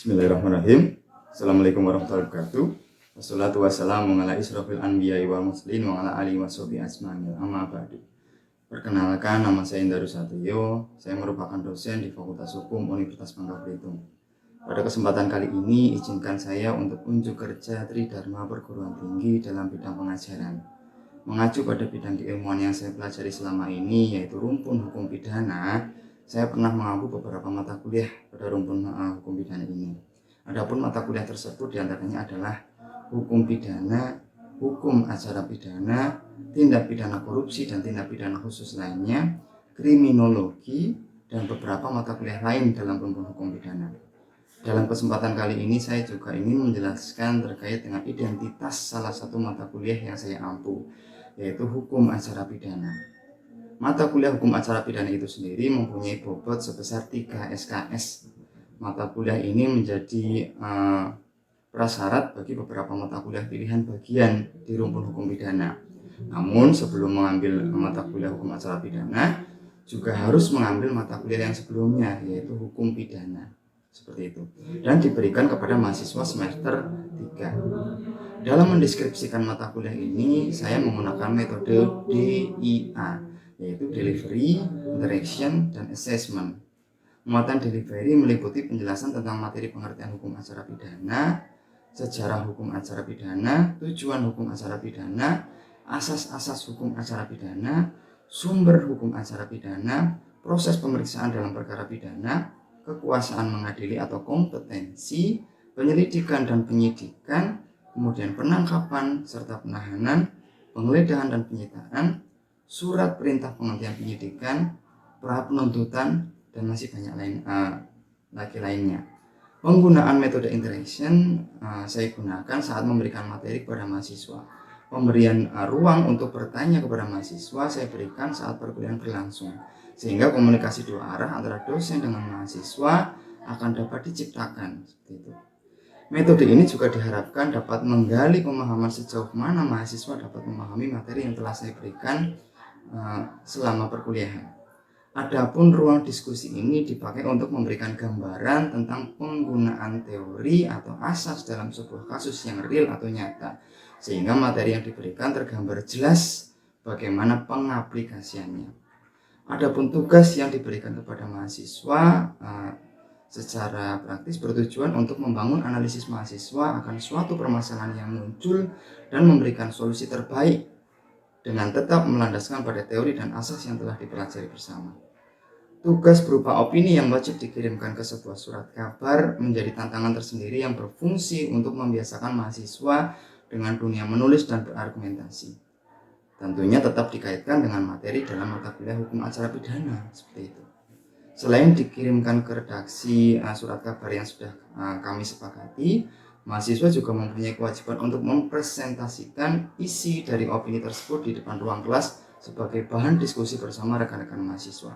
Bismillahirrahmanirrahim. Assalamualaikum warahmatullahi wabarakatuh. Wassalatu wassalamu ala israfil anbiya'i wal mursalin wa ala alihi washabihi ajmain. Amma ba'du. Perkenalkan, nama saya Indaru Satrio. Saya merupakan dosen di Fakultas Hukum Universitas Bangka Belitung. Pada kesempatan kali ini, izinkan saya untuk unjuk kerja Tridharma Perguruan Tinggi dalam bidang pengajaran. Mengacu pada bidang keilmuan yang saya pelajari selama ini, yaitu rumpun hukum pidana, saya pernah mengampu beberapa mata kuliah pada rumpun hukum pidana ini. Adapun mata kuliah tersebut diantaranya adalah hukum pidana, hukum acara pidana, tindak pidana korupsi dan tindak pidana khusus lainnya, kriminologi, dan beberapa mata kuliah lain dalam rumpun hukum pidana. Dalam kesempatan kali ini saya juga ingin menjelaskan terkait dengan identitas salah satu mata kuliah yang saya ampu, yaitu hukum acara pidana. Mata kuliah hukum acara pidana itu sendiri mempunyai bobot sebesar 3 SKS. Mata kuliah ini menjadi prasyarat bagi beberapa mata kuliah pilihan bagian di rumpun hukum pidana. Namun sebelum mengambil mata kuliah hukum acara pidana, juga harus mengambil mata kuliah yang sebelumnya, yaitu hukum pidana. Seperti itu. Dan diberikan kepada mahasiswa semester 3. Dalam mendeskripsikan mata kuliah ini, saya menggunakan metode DIA, yaitu Delivery, Interaction, dan Assessment. Muatan delivery meliputi penjelasan tentang materi pengertian hukum acara pidana, sejarah hukum acara pidana, tujuan hukum acara pidana, asas-asas hukum acara pidana, sumber hukum acara pidana, proses pemeriksaan dalam perkara pidana, kekuasaan mengadili atau kompetensi, penyelidikan dan penyidikan, kemudian penangkapan serta penahanan, penggeledahan dan penyitaan, surat perintah penghentian penyidikan, pra penuntutan, dan masih banyak lainnya. Penggunaan metode interaction saya gunakan saat memberikan materi kepada mahasiswa. Pemberian ruang untuk bertanya kepada mahasiswa saya berikan saat perkuliahan berlangsung, sehingga komunikasi dua arah antara dosen dengan mahasiswa akan dapat diciptakan. Seperti itu. Metode ini juga diharapkan dapat menggali pemahaman sejauh mana mahasiswa dapat memahami materi yang telah saya berikan selama perkuliahan. Adapun ruang diskusi ini dipakai untuk memberikan gambaran tentang penggunaan teori atau asas dalam sebuah kasus yang real atau nyata, sehingga materi yang diberikan tergambar jelas bagaimana pengaplikasiannya. Adapun tugas yang diberikan kepada mahasiswa secara praktis bertujuan untuk membangun analisis mahasiswa akan suatu permasalahan yang muncul dan memberikan solusi terbaik dengan tetap melandaskan pada teori dan asas yang telah dipelajari bersama. Tugas berupa opini yang wajib dikirimkan ke sebuah surat kabar menjadi tantangan tersendiri yang berfungsi untuk membiasakan mahasiswa dengan dunia menulis dan berargumentasi. Tentunya tetap dikaitkan dengan materi dalam mata kuliah hukum acara pidana, seperti itu. Selain dikirimkan ke redaksi surat kabar yang sudah kami sepakati, mahasiswa juga mempunyai kewajiban untuk mempresentasikan isi dari opini tersebut di depan ruang kelas sebagai bahan diskusi bersama rekan-rekan mahasiswa.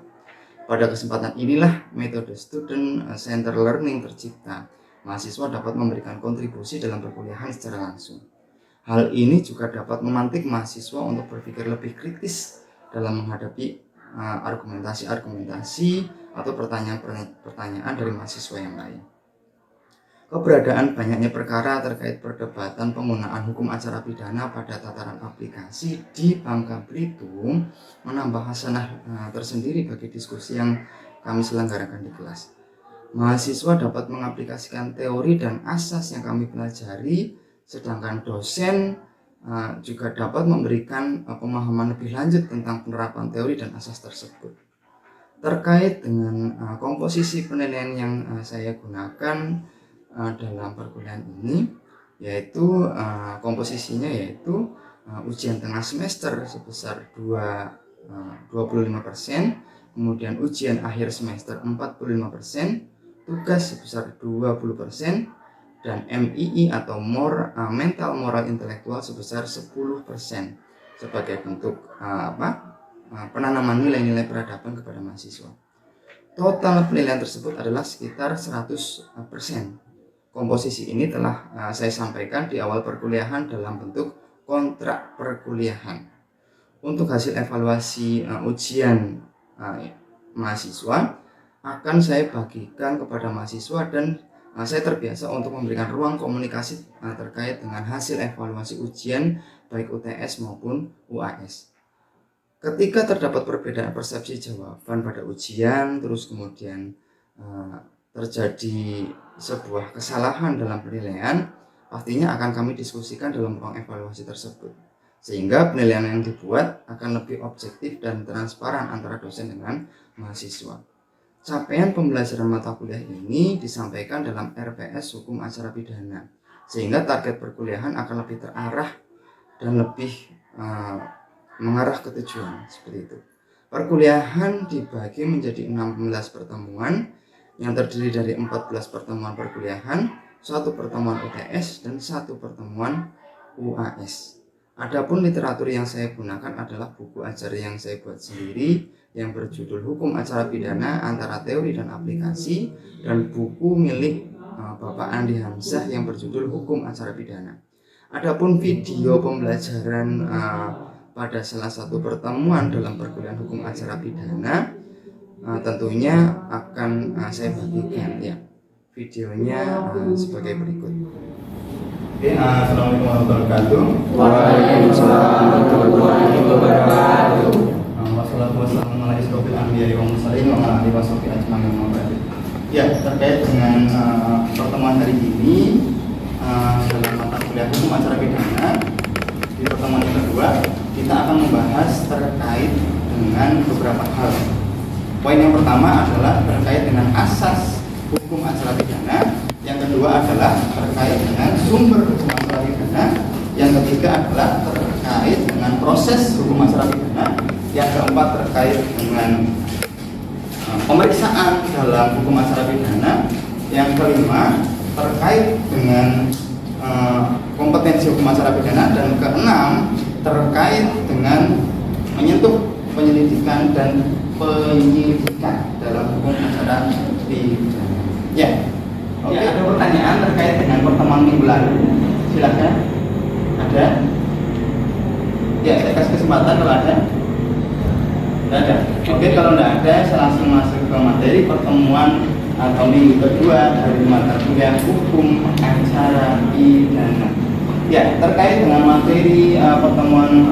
Pada kesempatan inilah metode student center learning tercipta. Mahasiswa dapat memberikan kontribusi dalam perkuliahan secara langsung. Hal ini juga dapat memantik mahasiswa untuk berpikir lebih kritis dalam menghadapi argumentasi atau pertanyaan-pertanyaan dari mahasiswa yang lain. Keberadaan banyaknya perkara terkait perdebatan penggunaan hukum acara pidana pada tataran aplikasi di Bangka Belitung menambah hasanah tersendiri bagi diskusi yang kami selenggarakan di kelas. Mahasiswa dapat mengaplikasikan teori dan asas yang kami pelajari, sedangkan dosen juga dapat memberikan pemahaman lebih lanjut tentang penerapan teori dan asas tersebut. Terkait dengan komposisi penilaian yang saya gunakan dalam perkuliahan ini, yaitu komposisinya yaitu ujian tengah semester sebesar 25%, kemudian ujian akhir semester 45%, tugas sebesar 20%, dan MII atau mental moral intelektual sebesar 10% sebagai bentuk penanaman nilai-nilai peradaban kepada mahasiswa. Total penilaian tersebut adalah sekitar 100%. Komposisi ini telah saya sampaikan di awal perkuliahan dalam bentuk kontrak perkuliahan. Untuk hasil evaluasi ujian mahasiswa akan saya bagikan kepada mahasiswa dan saya terbiasa untuk memberikan ruang komunikasi terkait dengan hasil evaluasi ujian baik UTS maupun UAS. Ketika terdapat perbedaan persepsi jawaban pada ujian, terus kemudian terjadi sebuah kesalahan dalam penilaian, pastinya akan kami diskusikan dalam ruang evaluasi tersebut, sehingga penilaian yang dibuat akan lebih objektif dan transparan antara dosen dengan mahasiswa. Capaian pembelajaran mata kuliah ini disampaikan dalam RPS Hukum Acara Pidana, sehingga target perkuliahan akan lebih terarah dan lebih mengarah ke tujuan, seperti itu. Perkuliahan dibagi menjadi 16 pertemuan yang terdiri dari 14 pertemuan perkuliahan, 1 pertemuan UTS, dan 1 pertemuan UAS. Adapun literatur yang saya gunakan adalah buku ajar yang saya buat sendiri yang berjudul Hukum Acara Pidana Antara Teori dan Aplikasi, dan buku milik Bapak Andi Hamzah yang berjudul Hukum Acara Pidana. Adapun video pembelajaran pada salah satu pertemuan dalam perkuliahan hukum acara pidana tentunya akan saya bagikan ya videonya sebagai berikut. Oke, assalamualaikum warahmatullahi wabarakatuh. Waalaikumsalam warahmatullahi wabarakatuh. Wassalatu wassalamu ala asyrofil anbiya'i wal mursalin wa ala alihi washabihi ajmain wa ba'du. Ya, terkait dengan pertemuan hari ini dalam mata kuliah hukum acara pidana, di pertemuan yang kedua kita akan membahas terkait dengan beberapa hal. Poin yang pertama adalah terkait dengan asas hukum acara pidana, yang kedua adalah terkait dengan sumber hukum acara pidana, yang ketiga adalah terkait dengan proses hukum acara pidana, yang keempat terkait dengan pemeriksaan dalam hukum acara pidana, yang kelima terkait dengan kompetensi hukum acara pidana, dan keenam terkait dengan menyentuh penyelidikan dan penyidikan dalam hukum acara pidana. Ya, oke. Ada pertanyaan terkait dengan pertemuan minggu lalu? Silakan. Ada? Ya, saya kasih kesempatan kalau ada. Tidak ada. Oke, kalau tidak ada, saya langsung masuk ke materi pertemuan atau minggu kedua dari mata kuliah hukum acara pidana. Ya, terkait dengan materi pertemuan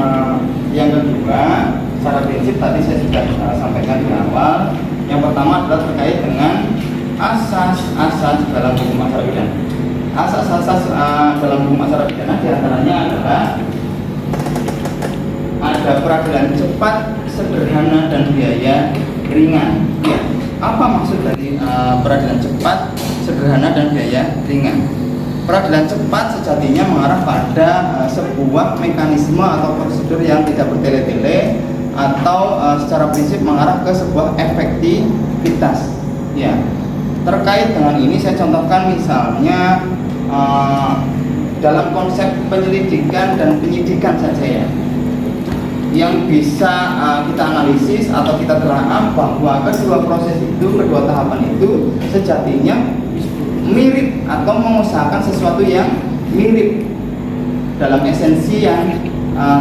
yang kedua, secara prinsip tadi saya sudah sampaikan di awal. Yang pertama adalah terkait dengan asas-asas dalam hukum acara pidana. Asas-asas dalam hukum acara pidana diantaranya adalah ada peradilan cepat, sederhana, dan biaya ringan. Ya, apa maksud dari peradilan cepat, sederhana, dan biaya ringan? Peradilan cepat sejatinya mengarah pada sebuah mekanisme atau prosedur yang tidak bertele-tele, atau secara prinsip mengarah ke sebuah efektivitas. Ya, terkait dengan ini saya contohkan misalnya dalam konsep penyelidikan dan penyidikan saja ya, yang bisa kita analisis atau kita telaah bahwa kedua proses itu, kedua tahapan itu sejatinya mirip atau mengusahakan sesuatu yang mirip dalam esensi yang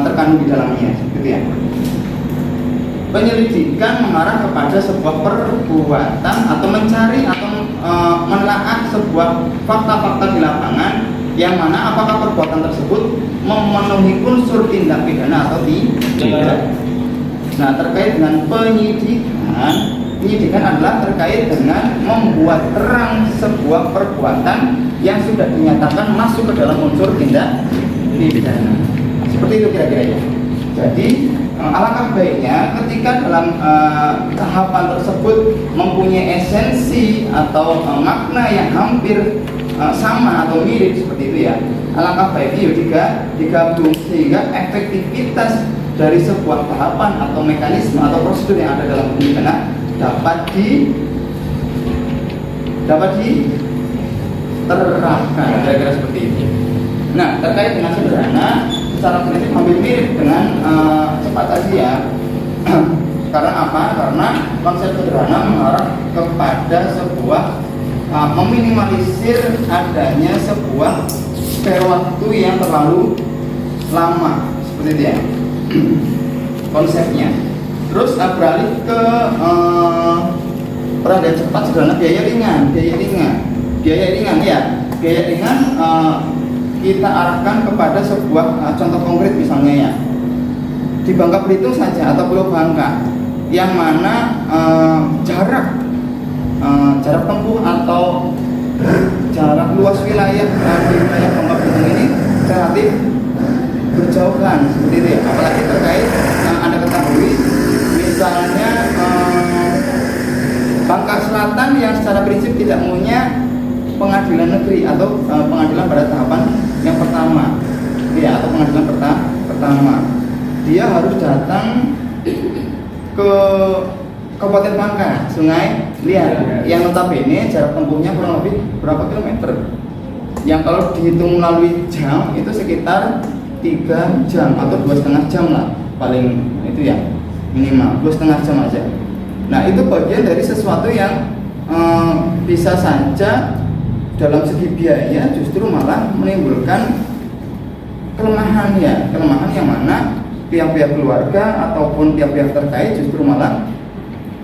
terkandung di dalamnya, gitu ya. Penyelidikan mengarah kepada sebuah perbuatan atau mencari atau menelaah sebuah fakta-fakta di lapangan, yang mana apakah perbuatan tersebut memenuhi unsur tindak pidana atau tidak. Nah, terkait dengan penyidikan adalah terkait dengan membuat terang sebuah perbuatan yang sudah dinyatakan masuk ke dalam unsur tindak pidana. Seperti itu kira-kira ya. Jadi alangkah baiknya ketika dalam tahapan tersebut mempunyai esensi atau makna yang hampir sama atau mirip seperti itu ya, alangkah baiknya juga digabung sehingga efektivitas dari sebuah tahapan atau mekanisme atau prosedur yang ada dalam hukum pidana dapat diterapkan, kira-kira seperti itu. Nah, terkait dengan sederhana, secara prinsip hampir mirip dengan cepat tadi ya. Karena apa? Karena konsep sederhana mengarah kepada sebuah meminimalisir adanya sebuah spare waktu yang terlalu lama, seperti itu ya konsepnya. Terus beralih ke peradilan cepat, sederhana, biaya ringan. biaya ringan ya. Biaya ringan kita arahkan kepada sebuah contoh konkret misalnya ya. Di Bangka Belitung saja atau Pulau Bangka, yang mana jarak tempuh atau jarak luas wilayah di wilayah Bangka Belitung ini relatif berjauhan seperti itu ya. Apalagi terkait Anda ketahui misalnya Bangka Selatan yang secara prinsip tidak punya pengadilan negeri atau pengadilan pada tahapan yang pertama ya, atau pengadilan pertama, dia harus datang ke Kabupaten Bangka, Sungai Liat, yang notabene jarak tempuhnya kurang lebih berapa kilometer? Yang kalau dihitung melalui jam itu sekitar 3 jam atau 2,5 jam lah paling itu ya, minimal 2,5 jam aja. Nah itu bagian dari sesuatu yang bisa saja dalam segi biaya justru malah menimbulkan kelemahan ya, kelemahan yang mana pihak-pihak keluarga ataupun pihak-pihak terkait justru malah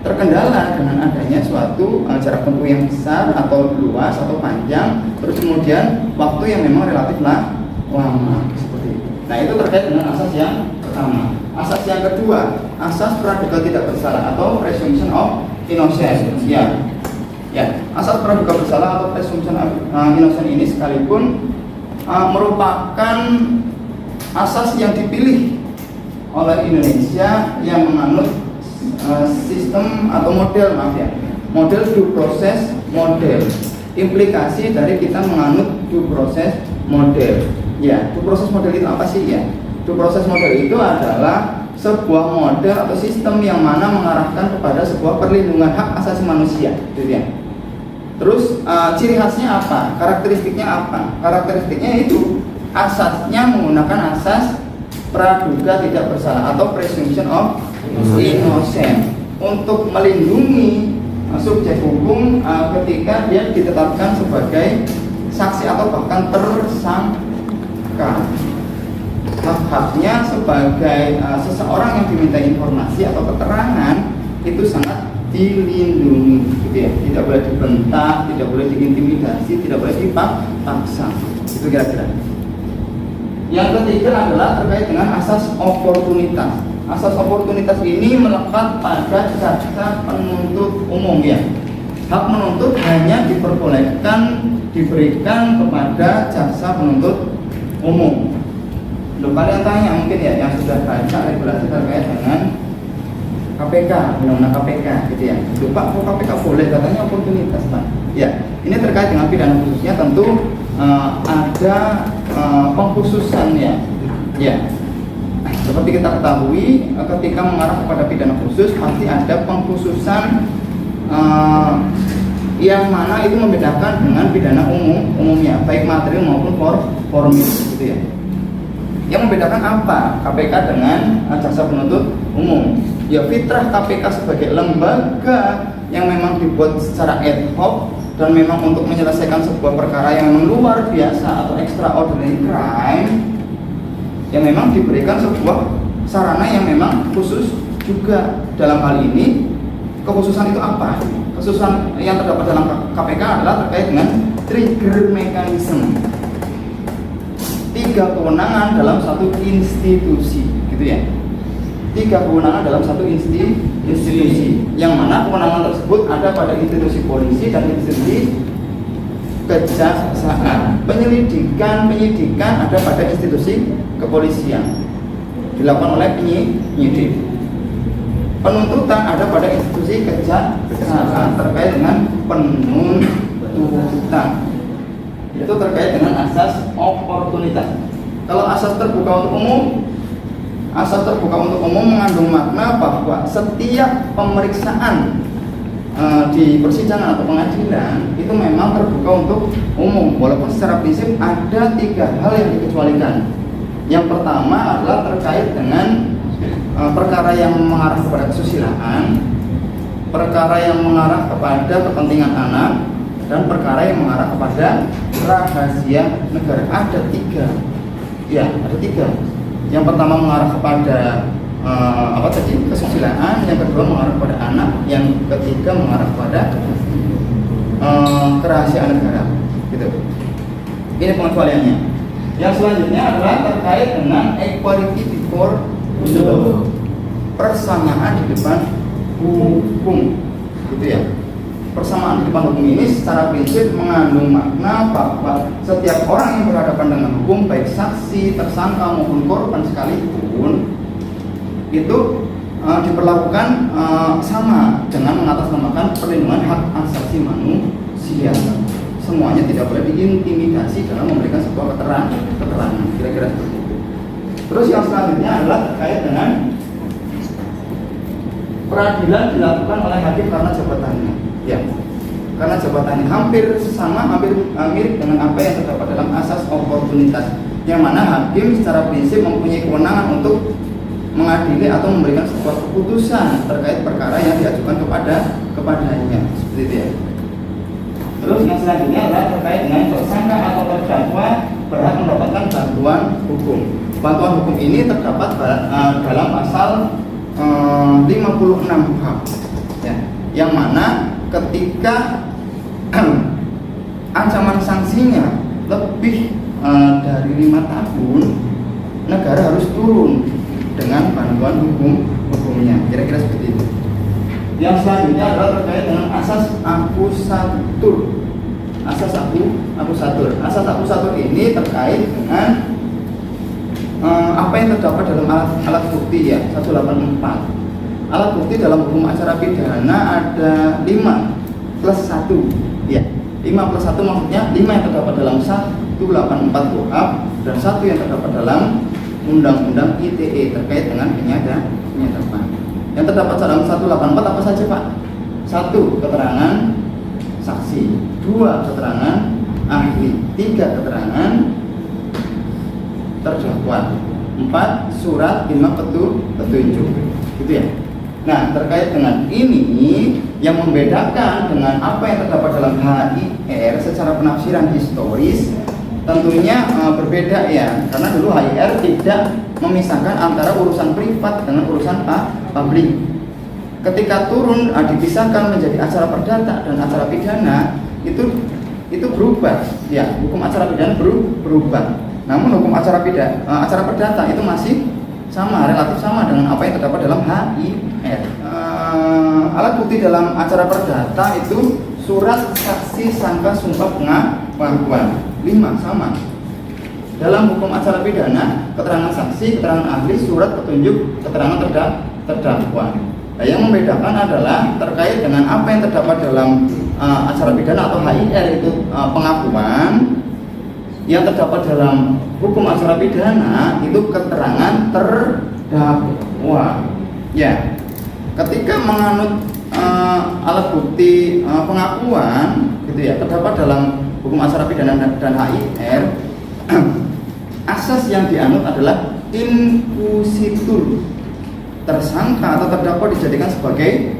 terkendala dengan adanya suatu jarak tempuh yang besar atau luas atau panjang, terus kemudian waktu yang memang relatif lama seperti itu. Nah itu terkait dengan asas yang pertama. Asas yang kedua, asas praduga tidak bersalah atau presumption of innocence. Ya, asas praduga bersalah atau presumption of innocence ini sekalipun merupakan asas yang dipilih oleh Indonesia yang menganut sistem atau model due process model. Implikasi dari kita menganut due process model. Ya, due process model itu apa sih ya? Due process model itu adalah sebuah model atau sistem yang mana mengarahkan kepada sebuah perlindungan hak asasi manusia, gitu ya. Terus ciri khasnya apa? Karakteristiknya apa? Karakteristiknya itu asasnya menggunakan asas praduga tidak bersalah atau presumption of innocent untuk melindungi subjek hukum ketika dia ditetapkan sebagai saksi atau bahkan tersangka. Hak-haknya sebagai seseorang yang diminta informasi atau keterangan itu sangat dilindungi, gitu ya. Tidak boleh dibentak, tidak boleh diintimidasi, tidak boleh dipaksa. Itu kira-kira. Yang ketiga adalah terkait dengan asas oportunitas. Asas oportunitas ini melekat pada jaksa penuntut umum ya. Hak menuntut hanya diperbolehkan diberikan kepada jaksa penuntut umum. Loh, kalian tanya mungkin ya yang sudah baca regulasi terkait dengan KPK, undang-undang KPK gitu ya. Loh Pak, kok KPK boleh katanya oportunitas Pak? Ya, ini terkait dengan pidana khususnya tentu ada pengkhususan ya. Ya. Seperti kita ketahui, ketika mengarah kepada pidana khusus pasti ada pengkhususan yang mana itu membedakan dengan pidana umumnya, baik material maupun formil, gitu ya. Yang membedakan apa KPK dengan jaksa penuntut umum? Ya fitrah KPK sebagai lembaga yang memang dibuat secara ad hoc dan memang untuk menyelesaikan sebuah perkara yang memang luar biasa atau extraordinary crime, yang memang diberikan sebuah sarana yang memang khusus juga. Dalam hal ini kekhususan itu apa? Kekhususan yang terdapat dalam KPK adalah terkait dengan trigger mechanism, 3 kewenangan dalam satu institusi, gitu ya. 3 kewenangan dalam satu institusi, yang mana kewenangan tersebut ada pada institusi polisi dan institusi kejaksaan. Penyidikan ada pada institusi kepolisian, dilakukan oleh penyidik. Penuntutan ada pada institusi kejaksaan terkait dengan penuntutan. Itu terkait dengan asas oportunitas. Kalau asas terbuka untuk umum, asas terbuka untuk umum mengandung makna bahwa setiap pemeriksaan di persidangan atau pengadilan itu memang terbuka untuk umum, walaupun secara prinsip ada 3 hal yang dikecualikan. Yang pertama adalah terkait dengan perkara yang mengarah kepada kesusilaan, perkara yang mengarah kepada kepentingan anak, dan perkara yang mengarah kepada rahasia negara. Ada 3. Ya, ada 3. Yang pertama mengarah kepada kesusilaan, yang kedua mengarah kepada anak, yang ketiga mengarah kepada kerahasiaan negara, gitu. Ini pengecualiannya. Yang selanjutnya adalah terkait dengan equality before the law, persamaan di depan hukum, gitu ya. Persamaan di depan hukum ini secara prinsip mengandung makna bahwa setiap orang yang berhadapan dengan hukum, baik saksi, tersangka maupun korban sekalipun, itu diperlakukan sama dengan mengatasnamakan perlindungan hak asasi manusia. Semuanya tidak boleh diintimidasi dalam memberikan sebuah keterangan, kira-kira seperti itu. Terus yang selanjutnya adalah terkait dengan peradilan dilakukan oleh hakim karena jabatannya. Ya, karena jabatannya hampir sesama, hampir mirip dengan apa yang terdapat dalam asas oportunitas, yang mana hakim secara prinsip mempunyai kewenangan untuk mengadili atau memberikan sebuah keputusan terkait perkara yang diajukan kepadanya, seperti itu ya. Terus yang selanjutnya adalah terkait dengan tersangka atau terdakwa berhak mendapatkan bantuan hukum. Bantuan hukum ini terdapat dalam pasal 56 KUHP, ya, yang mana ketika ancaman sanksinya lebih dari 5 tahun, negara harus turun dengan bantuan hukumnya, kira-kira seperti itu. Yang selanjutnya adalah terkait dengan asas akusatur. Asas akusatur. Asas akusatur ini terkait dengan apa yang terdapat dalam alat bukti ya, 184. Alat bukti dalam hukum acara pidana ada 5 plus 1. Ya, 5 plus 1 maksudnya 5 yang terdapat dalam 184 KUHP dan 1 yang terdapat dalam Undang-Undang ITE terkait dengan penyadapan. Yang terdapat dalam 184 apa saja Pak? 1. Keterangan saksi, 2. Keterangan ahli, 3. Keterangan terdakwa, 4. Surat imam petunjuk, gitu ya. Nah, terkait dengan ini yang membedakan dengan apa yang terdapat dalam HIR secara penafsiran historis tentunya berbeda ya, karena dulu HIR tidak memisahkan antara urusan privat dengan urusan publik. Ketika turun dipisahkan menjadi acara perdata dan acara pidana, itu berubah ya, hukum acara pidana berubah. Namun hukum acara perdata itu masih sama, relatif sama dengan apa yang terdapat dalam HIR. Alat bukti dalam acara perdata itu surat saksi sangka sumpah pengakuan, 5 sama. Dalam hukum acara pidana, keterangan saksi, keterangan ahli, surat petunjuk, keterangan terdakwa. Nah, yang membedakan adalah terkait dengan apa yang terdapat dalam acara pidana atau HIR itu pengakuan. Yang terdapat dalam hukum acara pidana itu keterangan terdakwa. Ya, ketika menganut alat bukti pengakuan, gitu ya, terdapat dalam hukum acara pidana dan HIR, asas yang dianut adalah inquisitur. Tersangka atau terdakwa dijadikan sebagai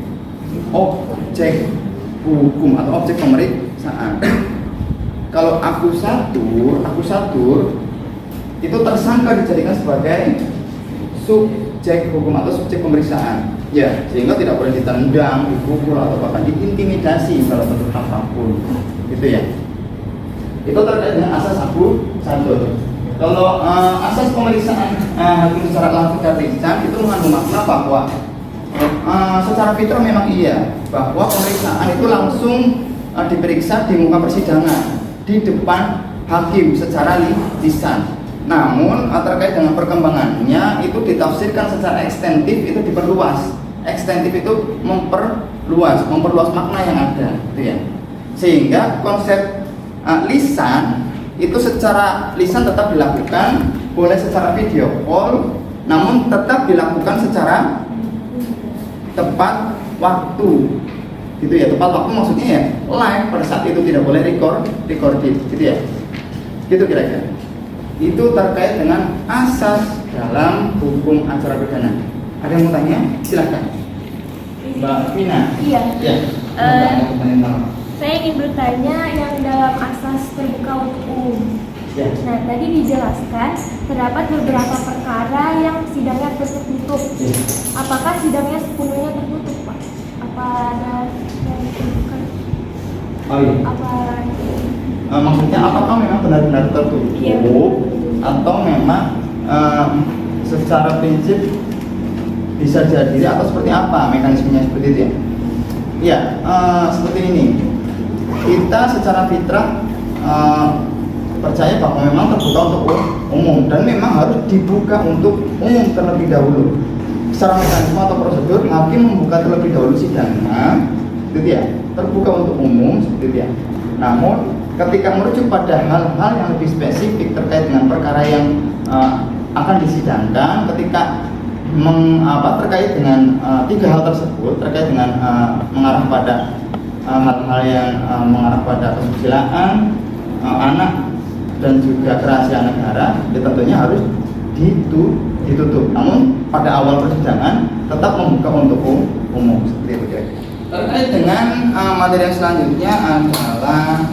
objek hukum atau objek pemeriksaan. Kalau akusatur itu tersangka dijadikan sebagai subjek hukum atau subjek pemeriksaan. Ya, sehingga tidak boleh ditendang, dipukul atau bahkan diintimidasi kalau bentuk apapun. Gitu ya. Itu terkait dengan asas akusatur. Kalau asas pemeriksaan hakim secara langsung dan lisan itu mengandung makna bahwa secara fitrah memang iya bahwa pemeriksaan itu langsung diperiksa di muka persidangan di depan hakim secara lisan. Namun terkait dengan perkembangannya itu ditafsirkan secara ekstensif, itu diperluas. Ekstensif itu memperluas makna yang ada, gitu ya. Sehingga konsep lisan itu secara lisan tetap dilakukan, boleh secara video call, namun tetap dilakukan secara tepat waktu, gitu ya. Tepat waktu maksudnya ya live pada saat itu, tidak boleh recorded, gitu ya. Gitu kira-kira. Itu terkait dengan asas dalam hukum acara pidana. Ada yang mau tanya? Silahkan. Mbak Vina. Iya. Ya. Saya ingin bertanya yang dalam asas terbuka untuk umum. Ya. Nah, tadi dijelaskan terdapat beberapa perkara yang sidangnya tertutup. Ya. Apakah sidangnya sepenuhnya tertutup, Pak? Apa ada yang ditunjukkan? Oh iya. Apa? Maksudnya apakah memang benar-benar tertutup Iya. atau memang secara prinsip bisa dihadiri atau seperti apa mekanismenya seperti itu ya? Iya, seperti ini. Kita secara fitrah percaya bahwa memang terbuka untuk umum dan memang harus dibuka untuk umum terlebih dahulu. Secara mekanisme atau prosedur, hakim membuka terlebih dahulu sidangnya, gitu ya, terbuka untuk umum, seperti itu ya. Namun ketika merujuk pada hal-hal yang lebih spesifik terkait dengan perkara yang akan disidangkan, ketika terkait dengan tiga hal tersebut, terkait dengan mengarah pada hal-hal yang mengarah pada kesusilaan anak dan juga kerahasiaan negara, ya tentunya harus ditutup. Namun pada awal persidangan tetap membuka untuk umum, seperti itu ya. Terkait dengan materi yang selanjutnya adalah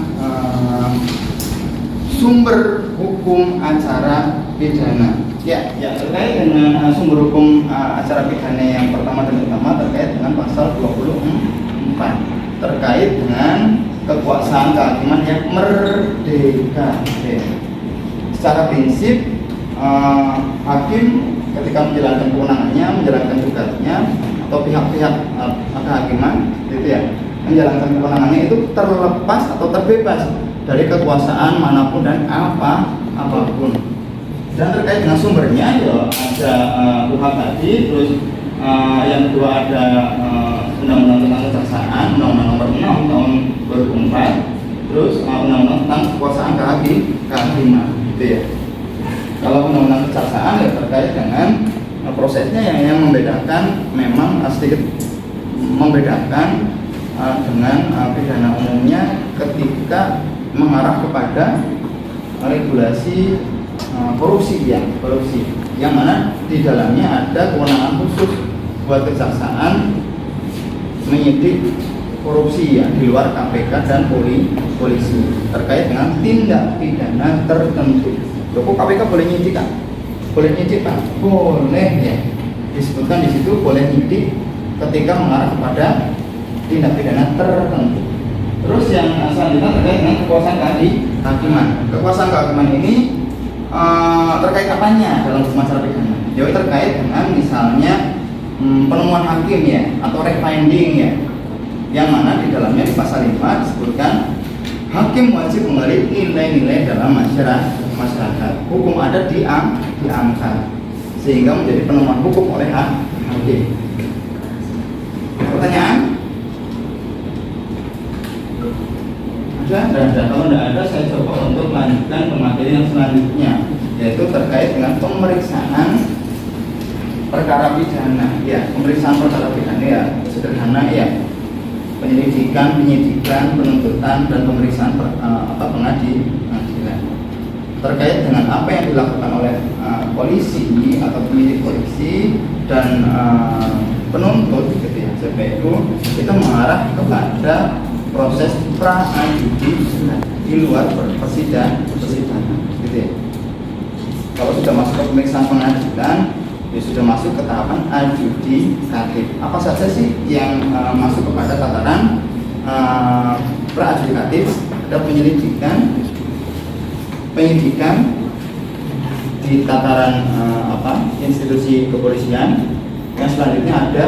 sumber hukum acara pidana. Ya, terkait dengan sumber hukum acara pidana yang pertama dan utama terkait dengan pasal 24 terkait dengan kekuasaan kehakiman yang merdeka. Secara prinsip hakim ketika menjalankan kewenangannya, menjalankan tugasnya atau pihak-pihak kehakiman, gitu ya, menjalankan kewenangannya itu terlepas atau terbebas dari kekuasaan manapun dan apapun. Dan terkait dengan sumbernya ya ada KUHP tadi, terus yang kedua ada Undang-Undang tentang Kejaksaan, Undang-Undang Nomor 6 tahun 2004, terus Undang-Undang tentang kekuasaan kehakiman, gitu ya. Kalau Undang-Undang Kejaksaan ya terkait dengan prosesnya yang membedakan, memang sedikit membedakan dengan pidana umumnya ketika mengarah kepada regulasi korupsi, yang mana di dalamnya ada kewenangan khusus buat kejaksaan menyidik korupsi ya di luar KPK dan polisi terkait dengan tindak pidana tertentu. Kok KPK boleh nyidik kan? Boleh nyidik kan? Boleh ya. Disebutkan di situ boleh nyidik ketika mengarah kepada tindak pidana tertentu. Terus yang selanjutnya terkait dengan kekuasaan kehakiman. Kekuasaan kehakiman ini terkait apanya dalam hukum acara pidana? Jadi terkait dengan misalnya penemuan hakim ya atau refineding ya, yang mana di dalamnya di pasal 5 disebutkan hakim wajib menggali nilai-nilai dalam masyarakat. Hukum adat diangkat sehingga menjadi penemuan hukum oleh hakim. Pertanyaan? Ada? Kalau tidak ada, saya coba untuk melanjutkan ke materi yang selanjutnya, yaitu terkait dengan pemeriksaan perkara pidana. Ya, pemeriksaan perkara pidana ya sederhana ya. Penyidikan, penuntutan dan pemeriksaan pengadilan. Terkait dengan apa yang dilakukan oleh polisi atau penyidik polisi dan penuntut gitu ya, CPU, itu mengarah kepada proses pra-adjudikasi di luar persidangan gitu ya. Kalau sudah masuk ke pemeriksaan pengadilan, ya sudah masuk ke tahapan adjudikatif. Apa saja sih yang masuk kepada tataran pra-adjudikatif? Ada penyidikan di tataran institusi kepolisian. Yang selanjutnya ada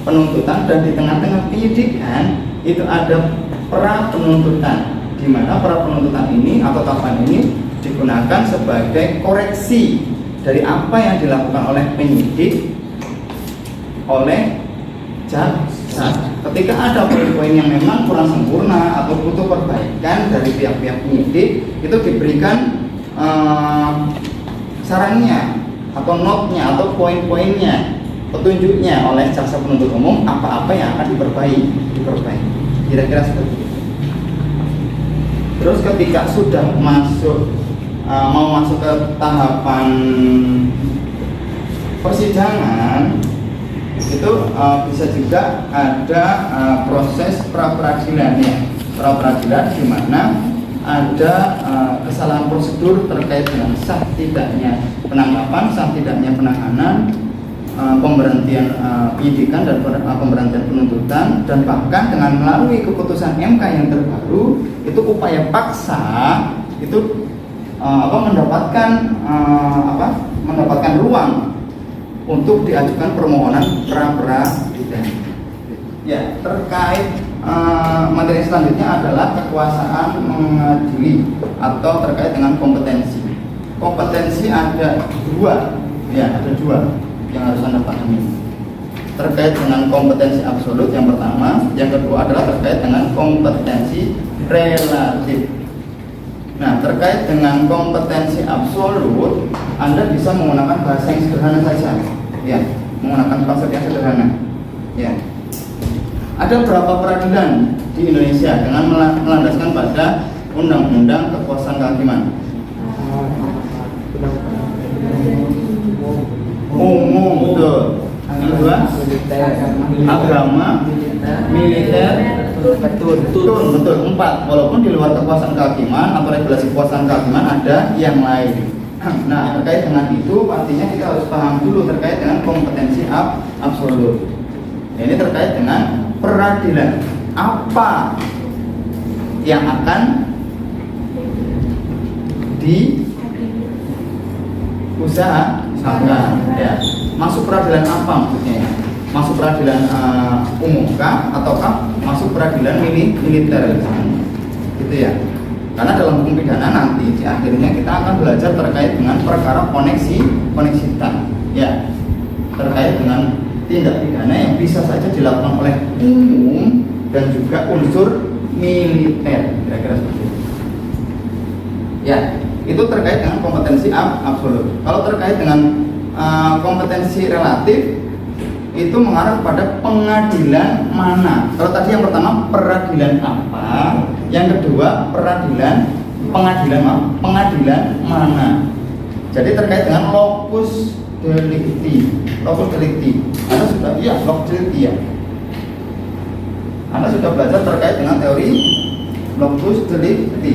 penuntutan, dan di tengah-tengah penyidikan itu ada pra penuntutan, di mana pra penuntutan ini atau tahapan ini digunakan sebagai koreksi dari apa yang dilakukan oleh penyidik oleh jaksa. Ketika ada poin-poin yang memang kurang sempurna atau butuh perbaikan dari pihak-pihak penyidik, itu diberikan sarannya atau notnya atau poin-poinnya, petunjuknya oleh jaksa penuntut umum apa-apa yang akan diperbaiki. Kira-kira seperti itu. Terus ketika sudah mau masuk ke tahapan persidangan, itu bisa juga ada proses pra-peradilan ya. Pra-peradilan di mana ada kesalahan prosedur terkait dengan sah tidaknya penangkapan, sah tidaknya penahanan, pemberhentian penyidikan dan pemberhentian penuntutan, dan bahkan dengan melalui keputusan MK yang terbaru itu upaya paksa itu mendapatkan ruang untuk diajukan permohonan pra-peradilan. Ya, terkait materi selanjutnya adalah kekuasaan mengadili atau terkait dengan kompetensi. Kompetensi ada dua yang harus Anda pahami. Terkait dengan kompetensi absolut yang pertama, yang kedua adalah terkait dengan kompetensi relatif. Nah, terkait dengan kompetensi absolut, Anda bisa menggunakan bahasa yang sederhana saja, ya, menggunakan konsep yang sederhana, ya. Ada berapa peradilan di Indonesia dengan melandaskan pada Undang-Undang Kekuasaan Kehakiman? Umum, betul. Yang kedua, agama, militer, betul. 4. Walaupun di luar kekuasaan kehakiman atau regulasi kekuasaan kehakiman ada yang lain. Nah, terkait dengan itu artinya kita harus paham dulu terkait dengan kompetensi absolut. Ini terkait dengan peradilan. Apa yang akan diusahakan, ya? Masuk peradilan apa maksudnya? Masuk peradilan umumkah ataukah masuk peradilan militer, gitu ya? Karena dalam hukum pidana nanti di akhirnya kita akan belajar terkait dengan perkara koneksitas, ya, terkait dengan tindak pidana yang bisa saja dilakukan oleh umum dan juga unsur militer, kira-kira seperti itu. Ya, itu terkait dengan kompetensi absolut. Kalau terkait dengan kompetensi relatif, itu mengarah kepada pengadilan mana. Kalau tadi yang pertama peradilan apa, yang kedua pengadilan mana. Jadi terkait dengan locus delicti. Anda sudah locus delicti, ya. Anda sudah belajar terkait dengan teori locus delicti,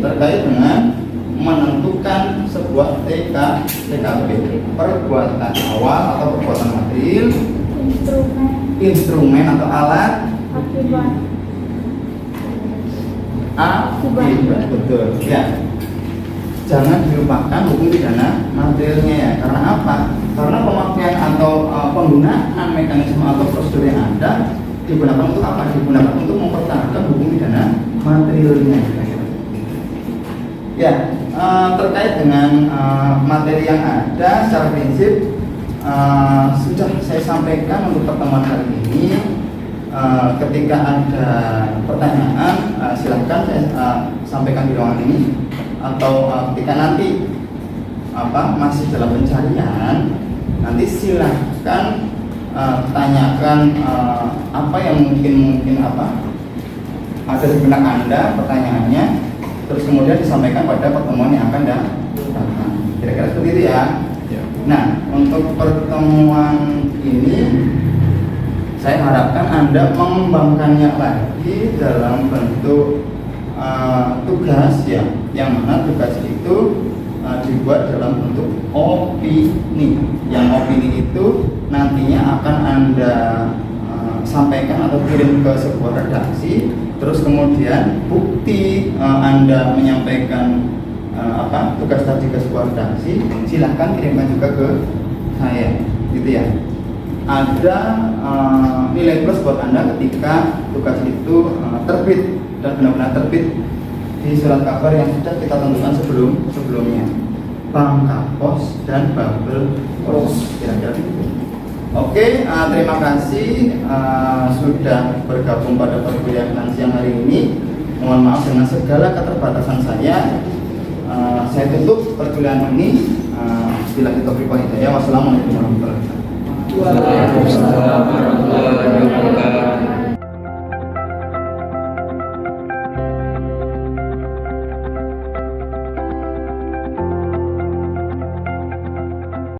terkait dengan menentukan sebuah TKP, perbuatan awal atau perbuatan material, instrumen atau alat, akibat, betul, ya. Jangan dilupakan hukum pidana materialnya, ya. Karena apa? Karena pemakaian atau penggunaan mekanisme atau prosedur yang ada digunakan untuk apa? Digunakan untuk mempertahankan hukum pidana materialnya. Ya, terkait dengan materi yang ada secara prinsip sudah saya sampaikan untuk pertemuan kali ini. Ketika ada pertanyaan, silahkan saya sampaikan di ruangan ini, atau ketika nanti masih dalam pencarian, nanti silahkan tanyakan apa yang mungkin ada di benak Anda pertanyaannya, terus kemudian disampaikan pada pertemuan yang akan datang. Kira-kira seperti itu, ya. Nah, untuk pertemuan ini saya harapkan Anda mengembangkannya lagi dalam bentuk tugas, ya, yang mana tugas itu dibuat dalam bentuk opini. Yang opini itu nantinya akan Anda sampaikan atau kirim ke sebuah redaksi, terus kemudian bukti Anda menyampaikan tugas tadi ke sebuah redaksi, silahkan kirimkan juga ke saya, gitu ya. Ada nilai plus buat Anda ketika tugas itu terbit dan benar-benar terbit di surat kabar yang sudah kita tentukan sebelumnya, Bank Kapos dan Bubble Pos, kira-kira gitu. Oke, terima kasih sudah bergabung pada perkuliahan siang hari ini. Mohon maaf dengan segala keterbatasan saya. Saya tutup perkuliahan ini. Bila kita beri hidayah. Wassalamualaikum warahmatullahi wabarakatuh. Waalaikumsalam.